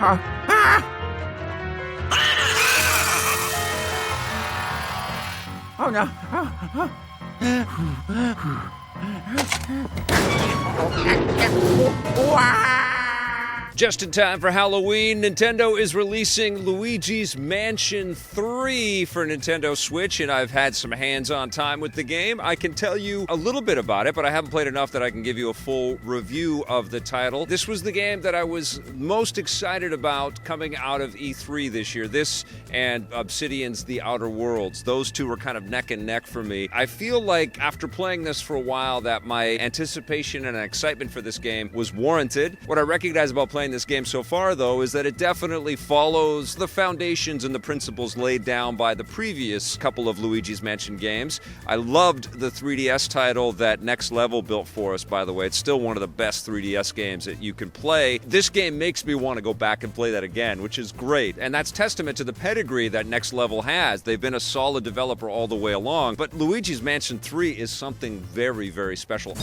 Oh no. Just in time for Halloween, Nintendo is releasing Luigi's Mansion 3 for Nintendo Switch, and I've had some hands-on time with the game. I can tell you a little bit about it, but I haven't played enough that I can give you a full review of the title. This was the game that I was most excited about coming out of E3 this year. This and Obsidian's The Outer Worlds. Those two were kind of neck and neck for me. I feel like after playing this for a while that my anticipation and excitement for this game was warranted. What I recognize about playing this game so far, though, is that it definitely follows the foundations and the principles laid down by the previous couple of Luigi's Mansion games. I loved the 3DS title that Next Level built for us, by the way. It's still one of the best 3DS games that you can play. This game makes me want to go back and play that again, which is great. And that's testament to the pedigree that Next Level has. They've been a solid developer all the way along. But Luigi's Mansion 3 is something very, very special.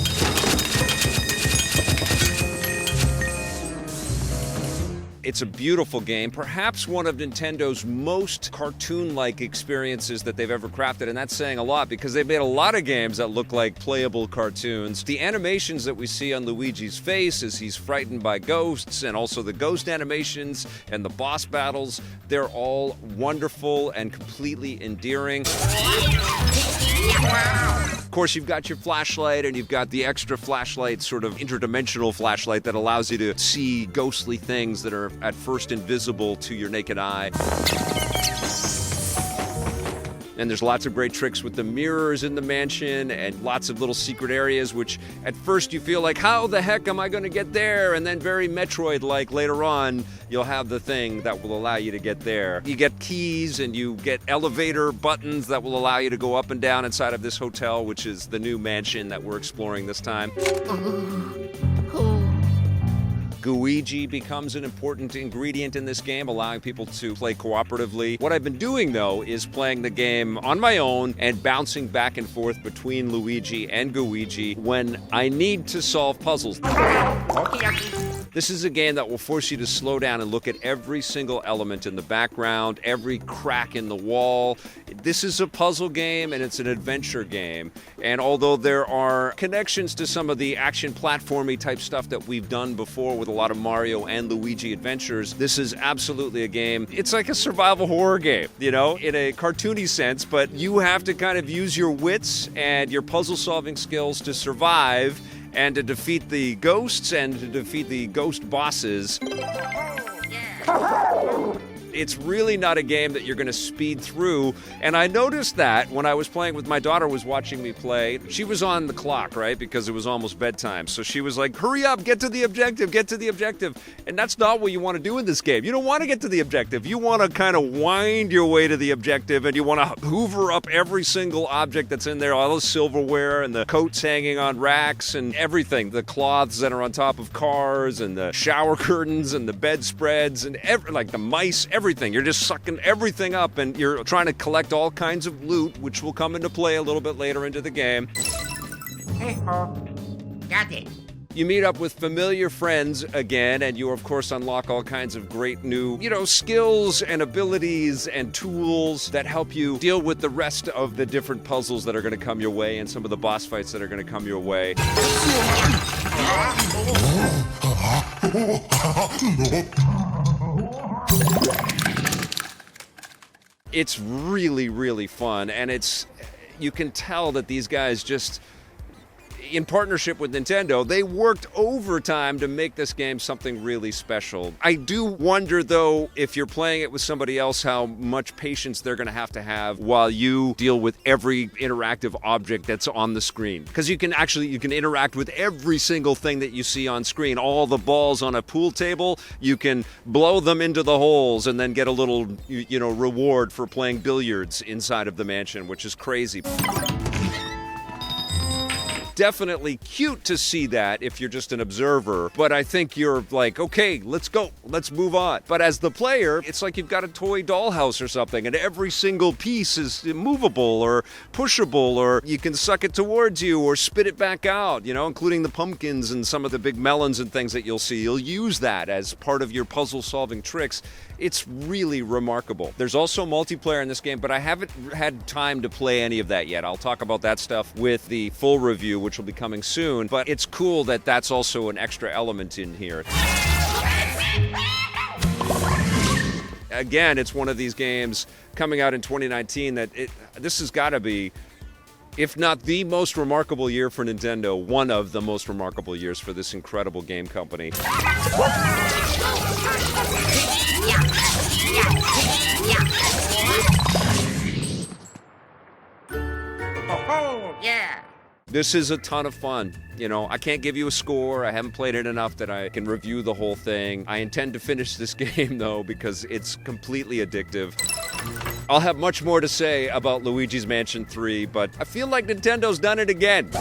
It's a beautiful game, perhaps one of Nintendo's most cartoon-like experiences that they've ever crafted, and that's saying a lot because they've made a lot of games that look like playable cartoons. The animations that we see on Luigi's face as he's frightened by ghosts, and also the ghost animations and the boss battles, they're all wonderful and completely endearing. Of course, you've got your flashlight, and you've got the extra flashlight, sort of interdimensional flashlight that allows you to see ghostly things that are at first invisible to your naked eye. And there's lots of great tricks with the mirrors in the mansion and lots of little secret areas, which at first you feel like, how the heck am I going to get there? And then very Metroid-like later on, you'll have the thing that will allow you to get there. You get keys and you get elevator buttons that will allow you to go up and down inside of this hotel, which is the new mansion that we're exploring this time. Luigi becomes an important ingredient in this game, allowing people to play cooperatively. What I've been doing, though, is playing the game on my own and bouncing back and forth between Luigi and Luigi when I need to solve puzzles. This is a game that will force you to slow down and look at every single element in the background, every crack in the wall. This is a puzzle game and it's an adventure game. And although there are connections to some of the action platformy type stuff that we've done before with a lot of Mario and Luigi adventures, this is absolutely a game. It's like a survival horror game, you know, in a cartoony sense, but you have to kind of use your wits and your puzzle solving skills to survive and to defeat the ghosts and to defeat the ghost bosses. It's really not a game that you're going to speed through, and I noticed that when I was playing with my daughter was watching me play. She was on the clock, right, because it was almost bedtime, so she was like, hurry up, get to the objective, get to the objective. And that's not what you want to do in this game. You don't want to get to the objective. You want to kind of wind your way to the objective, and you want to hoover up every single object that's in there, all the silverware and the coats hanging on racks and everything, the cloths that are on top of cars and the shower curtains and the bedspreads and like the mice, everything. You're just sucking everything up, and you're trying to collect all kinds of loot, which will come into play a little bit later into the game. Got it. You meet up with familiar friends again, and you, of course, unlock all kinds of great new, skills and abilities and tools that help you deal with the rest of the different puzzles that are going to come your way and some of the boss fights that are going to come your way. It's really, really fun, and you can tell that these guys just, in partnership with Nintendo, they worked overtime to make this game something really special. I do wonder, though, if you're playing it with somebody else, how much patience they're going to have while you deal with every interactive object that's on the screen. Because you can interact with every single thing that you see on screen. All the balls on a pool table, you can blow them into the holes and then get a little, reward for playing billiards inside of the mansion, which is crazy. definitely cute to see that if you're just an observer, but I think you're like, okay, let's go, let's move on. But as the player, it's like you've got a toy dollhouse or something, and every single piece is movable or pushable, or you can suck it towards you or spit it back out, including the pumpkins and some of the big melons and things that you'll see. You'll use that as part of your puzzle-solving tricks. It's really remarkable. There's also multiplayer in this game, but I haven't had time to play any of that yet. I'll talk about that stuff with the full review, which will be coming soon, but it's cool that that's also an extra element in here. Again, it's one of these games coming out in 2019 that this has got to be, if not the most remarkable year for Nintendo, one of the most remarkable years for this incredible game company. Oh, yeah. This is a ton of fun. I can't give you a score. I haven't played it enough that I can review the whole thing. I intend to finish this game, though, because it's completely addictive. I'll have much more to say about Luigi's Mansion 3, but I feel like Nintendo's done it again.